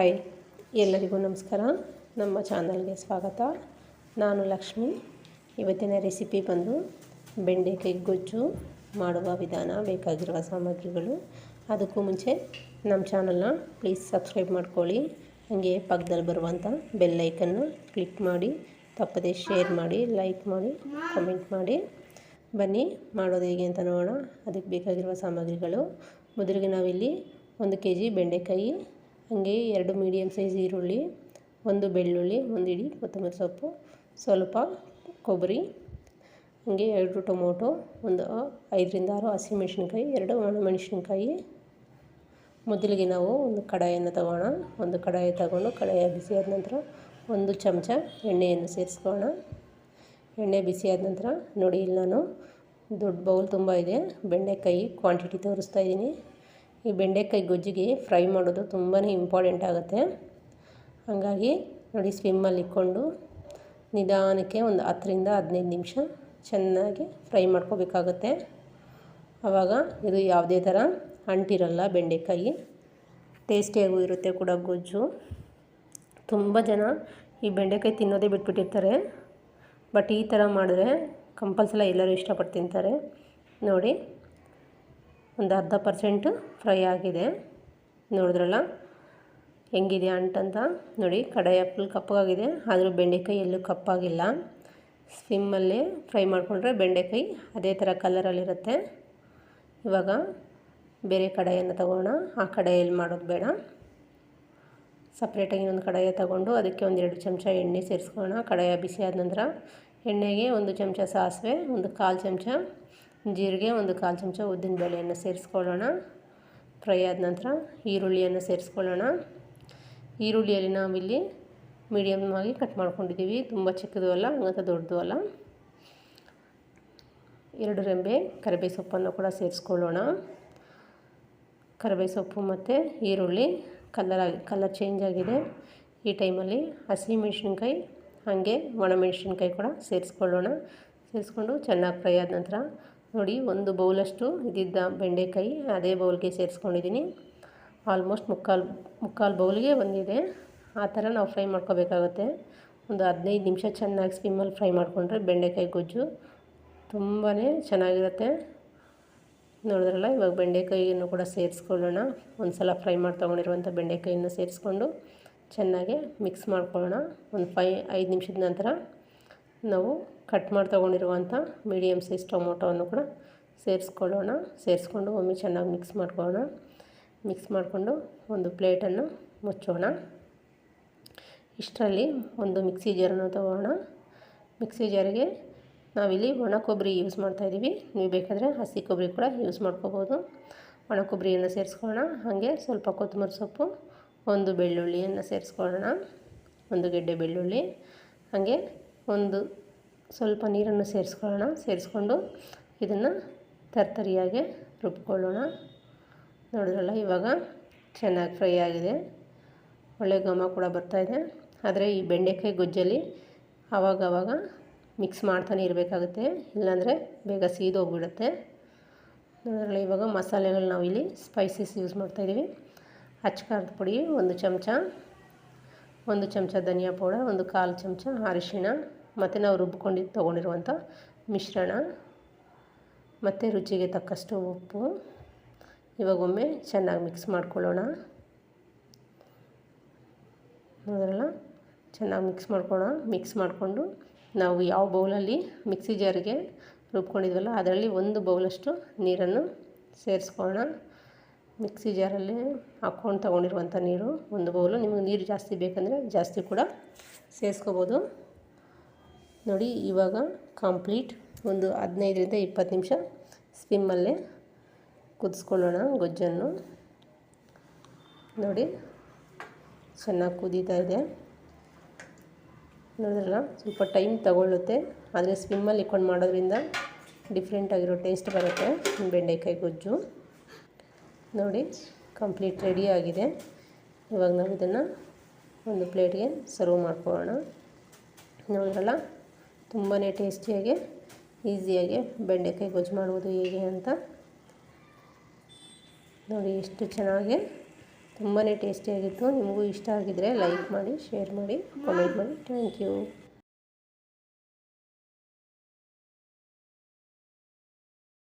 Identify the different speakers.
Speaker 1: Hi, ಎಲ್ಲರಿಗೂ ನಮಸ್ಕಾರ. ನಮ್ಮ ಚಾನಲ್ಗೆ ಸ್ವಾಗತ. ನಾನು ಲಕ್ಷ್ಮಿ. ಇವತ್ತಿನ ರೆಸಿಪಿ ಬಂದು ಬೆಂಡೆಕಾಯಿ ಗೊಜ್ಜು ಮಾಡುವ ವಿಧಾನ. ಬೇಕಾಗಿರುವ ಸಾಮಗ್ರಿಗಳು. ಅದಕ್ಕೂ ಮುಂಚೆ ನಮ್ಮ ಚಾನಲ್ನ ಪ್ಲೀಸ್ ಸಬ್ಸ್ಕ್ರೈಬ್ ಮಾಡ್ಕೊಳ್ಳಿ. ಹಾಗೆ ಪಕ್ಕದಲ್ಲಿ ಬರುವಂಥ ಬೆಲ್ ಐಕನ್ನು ಕ್ಲಿಕ್ ಮಾಡಿ, ತಪ್ಪದೇ ಶೇರ್ ಮಾಡಿ, ಲೈಕ್ ಮಾಡಿ, ಕಮೆಂಟ್ ಮಾಡಿ. ಬನ್ನಿ ಮಾಡೋದು ಹೇಗೆ ಅಂತ ನೋಡೋಣ. ಅದಕ್ಕೆ ಬೇಕಾಗಿರುವ ಸಾಮಗ್ರಿಗಳು: ಮೊದಲಿಗೆ ನಾವಿಲ್ಲಿ 1 kg ಬೆಂಡೆಕಾಯಿ, ಹಾಗೆ 2 ಮೀಡಿಯಮ್ ಸೈಜ್ ಈರುಳ್ಳಿ, 1 ಬೆಳ್ಳುಳ್ಳಿ, 1 ಇಡಿ ಕೊತ್ತಂಬರಿ ಸೊಪ್ಪು, ಸ್ವಲ್ಪ ಕೊಬ್ಬರಿ, ಹಾಗೆ 2 ಟೊಮೊಟೊ, ಒಂದು 5ರಿಂದ 6 ಹಸಿಮೆಣಸಿನ್ಕಾಯಿ, 2 ಒಣಮೆಣಸಿನ್ಕಾಯಿ. ಮೊದಲಿಗೆ ನಾವು ಒಂದು ಕಡಾಯಿಯನ್ನು ತಗೋಣ. ಒಂದು ಕಡಾಯಿ ತಗೊಂಡು ಕಡಾಯಿ ಬಿಸಿಯಾದ ನಂತರ 1 ಚಮಚ ಎಣ್ಣೆಯನ್ನು ಸೇರಿಸ್ಕೊಳ್ಳೋಣ. ಎಣ್ಣೆ ಬಿಸಿಯಾದ ನಂತರ ನೋಡಿ, ಇಲ್ಲಿ ನಾನು ದೊಡ್ಡ ಬೌಲ್ ತುಂಬ ಇದೆ ಬೆಂಡೆಕಾಯಿ ಕ್ವಾಂಟಿಟಿ ತೋರಿಸ್ತಾ ಇದ್ದೀನಿ. ಈ ಬೆಂಡೆಕಾಯಿ ಗೊಜ್ಜಿಗೆ ಫ್ರೈ ಮಾಡೋದು ತುಂಬಾ ಇಂಪಾರ್ಟೆಂಟ್ ಆಗುತ್ತೆ. ಹಾಗಾಗಿ ನೋಡಿ, ಸ್ವಿಮ್ಮಲ್ಲಿ ಇಟ್ಕೊಂಡು ನಿಧಾನಕ್ಕೆ ಒಂದು 10ರಿಂದ 15 ನಿಮಿಷ ಚೆನ್ನಾಗಿ ಫ್ರೈ ಮಾಡ್ಕೋಬೇಕಾಗತ್ತೆ. ಆವಾಗ ಇದು ಯಾವುದೇ ಥರ ಅಂಟಿರಲ್ಲ. ಬೆಂಡೆಕಾಯಿ ಟೇಸ್ಟಿಯಾಗೂ ಇರುತ್ತೆ ಕೂಡ ಗೊಜ್ಜು. ತುಂಬ ಜನ ಈ ಬೆಂಡೆಕಾಯಿ ತಿನ್ನೋದೇ ಬಿಟ್ಬಿಟ್ಟಿರ್ತಾರೆ. ಬಟ್ ಈ ಥರ ಮಾಡಿದ್ರೆ ಕಂಪಲ್ಸರಿ ಎಲ್ಲರೂ ಇಷ್ಟಪಟ್ಟು ತಿಂತಾರೆ. ನೋಡಿ, ಒಂದು 10% ಫ್ರೈ ಆಗಿದೆ. ನೋಡಿದ್ರಲ್ಲ ಹೆಂಗಿದೆ ಅಂಟಂತ. ನೋಡಿ, ಕಡಾಯಿ ಫುಲ್ ಕಪ್ಪಾಗಿದೆ, ಆದರೂ ಬೆಂಡೆಕಾಯಿ ಎಲ್ಲೂ ಕಪ್ಪಾಗಿಲ್ಲ. ಸ್ವಿಮ್ಮಲ್ಲೇ ಫ್ರೈ ಮಾಡಿಕೊಂಡ್ರೆ ಬೆಂಡೆಕಾಯಿ ಅದೇ ಥರ ಕಲರಲ್ಲಿರುತ್ತೆ. ಇವಾಗ ಬೇರೆ ಕಡಾಯಿಯನ್ನು ತಗೋಣ. ಆ ಕಡಾಯಲ್ಲಿ ಮಾಡೋದು ಬೇಡ, ಸಪ್ರೇಟಾಗಿ ಒಂದು ಕಡಾಯಿ ತಗೊಂಡು ಅದಕ್ಕೆ 1-2 ಚಮಚ ಎಣ್ಣೆ ಸೇರಿಸ್ಕೊಳ್ಳೋಣ. ಕಡಾಯಿ ಬಿಸಿಯಾದ ನಂತರ ಎಣ್ಣೆಗೆ 1 ಚಮಚ ಸಾಸಿವೆ, 1/4 ಚಮಚ ಜೀರಿಗೆ, 1/4 ಚಮಚ ಉದ್ದಿನಬೇಳೆಯನ್ನು ಸೇರಿಸ್ಕೊಳ್ಳೋಣ. ಫ್ರೈ ಆದ ನಂತರ ಈರುಳ್ಳಿಯನ್ನು ಸೇರಿಸ್ಕೊಳ್ಳೋಣ. ಈರುಳ್ಳಿಯಲ್ಲಿ ನಾವಿಲ್ಲಿ ಮೀಡಿಯಮ್ ಆಗಿ ಕಟ್ ಮಾಡ್ಕೊಂಡಿದ್ದೀವಿ. ತುಂಬ ಚಿಕ್ಕದು ಅಲ್ಲ, ಹಂಗಂತ ದೊಡ್ಡದು ಅಲ್ಲ. 2 ರೆಂಬೆ ಕರಿಬೇವು ಸೊಪ್ಪನ್ನು ಕೂಡ ಸೇರಿಸ್ಕೊಳ್ಳೋಣ. ಕರಿಬೇವು ಸೊಪ್ಪು ಮತ್ತು ಈರುಳ್ಳಿ ಕಲರ್ ಚೇಂಜ್ ಆಗಿದೆ. ಈ ಟೈಮಲ್ಲಿ ಹಸಿಮೆಣಸಿನ್ಕಾಯಿ ಹಾಗೆ ಒಣಮೆಣಸಿನ್ಕಾಯಿ ಕೂಡ ಸೇರಿಸ್ಕೊಳ್ಳೋಣ. ಸೇರಿಸ್ಕೊಂಡು ಚೆನ್ನಾಗಿ ಫ್ರೈ ಆದ ನಂತರ ನೋಡಿ, 1 ಬೌಲಷ್ಟು ಇದ್ದಿದ್ದ ಬೆಂಡೆಕಾಯಿ ಅದೇ ಬೌಲ್ಗೆ ಸೇರಿಸ್ಕೊಂಡಿದ್ದೀನಿ. ಆಲ್ಮೋಸ್ಟ್ ಮುಕ್ಕಾಲು ಬೌಲ್ಗೆ ಬಂದಿದೆ. ಆ ಥರ ನಾವು ಫ್ರೈ ಮಾಡ್ಕೋಬೇಕಾಗುತ್ತೆ. ಒಂದು 15 ನಿಮಿಷ ಚೆನ್ನಾಗಿ ಸ್ವಿಮ್ಮಲ್ಲಿ ಫ್ರೈ ಮಾಡಿಕೊಂಡ್ರೆ ಬೆಂಡೆಕಾಯಿ ಗೊಜ್ಜು ತುಂಬಾ ಚೆನ್ನಾಗಿರುತ್ತೆ. ನೋಡಿದ್ರಲ್ಲ, ಇವಾಗ ಬೆಂಡೆಕಾಯಿಯನ್ನು ಕೂಡ ಸೇರಿಸ್ಕೊಳ್ಳೋಣ. ಒಂದು ಸಲ ಫ್ರೈ ಮಾಡಿ ತೊಗೊಂಡಿರುವಂಥ ಬೆಂಡೆಕಾಯಿಯನ್ನು ಸೇರಿಸ್ಕೊಂಡು ಚೆನ್ನಾಗಿ ಮಿಕ್ಸ್ ಮಾಡ್ಕೊಳ್ಳೋಣ. ಒಂದು 5 ನಿಮಿಷದ ನಂತರ ನಾವು ಕಟ್ ಮಾಡಿ ತೊಗೊಂಡಿರುವಂಥ ಮೀಡಿಯಮ್ ಸೈಜ್ ಟೊಮೊಟೊವನ್ನು ಕೂಡ ಸೇರಿಸ್ಕೊಳ್ಳೋಣ. ಸೇರಿಸ್ಕೊಂಡು ಒಮ್ಮೆ ಚೆನ್ನಾಗಿ ಮಿಕ್ಸ್ ಮಾಡ್ಕೊಳ್ಳೋಣ. ಮಿಕ್ಸ್ ಮಾಡಿಕೊಂಡು ಒಂದು ಪ್ಲೇಟನ್ನು ಮುಚ್ಚೋಣ. ಇಷ್ಟರಲ್ಲಿ ಒಂದು ಮಿಕ್ಸಿ ಜಾರನ್ನು ತಗೋಣ. ಮಿಕ್ಸಿ ಜಾರಿಗೆ ನಾವಿಲ್ಲಿ ಒಣ ಕೊಬ್ಬರಿ ಯೂಸ್ ಮಾಡ್ತಾಯಿದ್ದೀವಿ. ನೀವು ಬೇಕಾದರೆ ಹಸಿ ಕೊಬ್ಬರಿ ಕೂಡ ಯೂಸ್ ಮಾಡ್ಕೋಬೋದು. ಒಣ ಕೊಬ್ಬರಿಯನ್ನು ಸೇರಿಸ್ಕೊಳ್ಳೋಣ. ಹಾಗೆ ಸ್ವಲ್ಪ ಕೊತ್ತಂಬರಿ ಸೊಪ್ಪು, 1 ಬೆಳ್ಳುಳ್ಳಿಯನ್ನು ಸೇರಿಸ್ಕೊಳ್ಳೋಣ, 1 ಗೆಡ್ಡೆ ಬೆಳ್ಳುಳ್ಳಿ. ಹಾಗೆ ಸ್ವಲ್ಪ ನೀರನ್ನು ಸೇರಿಸ್ಕೊಳ್ಳೋಣ. ಸೇರಿಸ್ಕೊಂಡು ಇದನ್ನು ತರ್ತರಿಯಾಗಿ ರುಬ್ಕೊಳ್ಳೋಣ. ನೋಡಿದ್ರಲ್ಲ, ಇವಾಗ ಚೆನ್ನಾಗಿ ಫ್ರೈ ಆಗಿದೆ. ಒಳ್ಳೆ ಘಮ ಕೂಡ ಬರ್ತಾಯಿದೆ. ಆದರೆ ಈ ಬೆಂಡೆಕಾಯಿ ಗೊಜ್ಜಲ್ಲಿ ಆವಾಗವಾಗ ಮಿಕ್ಸ್ ಮಾಡ್ತಾನೆ ಇರಬೇಕಾಗುತ್ತೆ, ಇಲ್ಲಾಂದರೆ ಬೇಗ ಸೀದೋಗ್ಬಿಡುತ್ತೆ. ನೋಡಿದ್ರಲ್ಲ, ಇವಾಗ ಮಸಾಲೆಗಳು ನಾವಿಲ್ಲಿ ಸ್ಪೈಸಸ್ ಯೂಸ್ ಮಾಡ್ತಾಯಿದ್ದೀವಿ. ಅಚ್ಚ ಪುಡಿ 1 ಚಮಚ, 1 ಚಮಚ ಧನಿಯಾ ಪೌಡರ್, 1/4 ಚಮಚ ಅರಿಶಿಣ, ಮತ್ತು ನಾವು ತೊಗೊಂಡಿರುವಂಥ ಮಿಶ್ರಣ, ಮತ್ತು ರುಚಿಗೆ ತಕ್ಕಷ್ಟು ಉಪ್ಪು. ಇವಾಗ ಒಮ್ಮೆ ಚೆನ್ನಾಗಿ ಮಿಕ್ಸ್ ಮಾಡ್ಕೊಳ್ಳೋಣ. ನೋಡಿದ್ರಲ್ಲ, ಚೆನ್ನಾಗಿ ಮಿಕ್ಸ್ ಮಾಡಿಕೊಂಡು ನಾವು ಯಾವ ಬೌಲಲ್ಲಿ ಮಿಕ್ಸಿ ಜಾರಿಗೆ ರುಬ್ಕೊಂಡಿದ್ವಲ್ಲ ಅದರಲ್ಲಿ 1 ಬೌಲಷ್ಟು ನೀರನ್ನು ಸೇರಿಸ್ಕೊಳ್ಳೋಣ. ಮಿಕ್ಸಿ ಜಾರಲ್ಲಿ ಹಾಕ್ಕೊಂಡು ತೊಗೊಂಡಿರುವಂಥ ನೀರು 1 ಬೌಲು. ನಿಮಗೆ ನೀರು ಜಾಸ್ತಿ ಬೇಕಂದರೆ ಜಾಸ್ತಿ ಕೂಡ ಸೇರಿಸ್ಕೋಬೋದು. ನೋಡಿ, ಇವಾಗ ಕಂಪ್ಲೀಟ್ ಒಂದು 15ರಿಂದ 20 ನಿಮಿಷ ಸ್ವಿಮ್ಮಲ್ಲೇ ಕುದಿಸ್ಕೊಳ್ಳೋಣ ಗೊಜ್ಜನ್ನು. ನೋಡಿ, ಚೆನ್ನಾಗಿ ಕುದೀತಾ ಇದೆ. ನೋಡಿದ್ರಲ್ಲ, ಸ್ವಲ್ಪ ಟೈಮ್ ತಗೊಳ್ಳುತ್ತೆ, ಆದರೆ ಸ್ವಿಮ್ಮಲ್ಲಿ ಇಟ್ಕೊಂಡು ಮಾಡೋದ್ರಿಂದ ಡಿಫ್ರೆಂಟಾಗಿರೋ ಟೇಸ್ಟ್ ಬರುತ್ತೆ ಬೆಂಡೆಕಾಯಿ ಗೊಜ್ಜು. ನೋಡಿ, ಕಂಪ್ಲೀಟ್ ರೆಡಿ ಆಗಿದೆ. ಇವಾಗ ನಾವು ಇದನ್ನು ಒಂದು ಪ್ಲೇಟ್ಗೆ ಸರ್ವ್ ಮಾಡ್ಕೊಳ್ಳೋಣ. ನೋಡಿದ್ರಲ್ಲ, ತುಂಬಾ ಟೇಸ್ಟಿಯಾಗಿ ಈಸಿಯಾಗಿ ಬೆಂಡೆಕಾಯಿ ಗೊಜ್ಜು ಮಾಡುವುದು ಹೇಗೆ ಅಂತ ನೋಡಿ. ಎಷ್ಟು ಚೆನ್ನಾಗಿ ತುಂಬಾ ಟೇಸ್ಟಿಯಾಗಿತ್ತು. ನಿಮಗೂ ಇಷ್ಟ ಆಗಿದ್ದರೆ ಲೈಕ್ ಮಾಡಿ, ಶೇರ್ ಮಾಡಿ, ಕಾಮೆಂಟ್ ಮಾಡಿ. Thank you.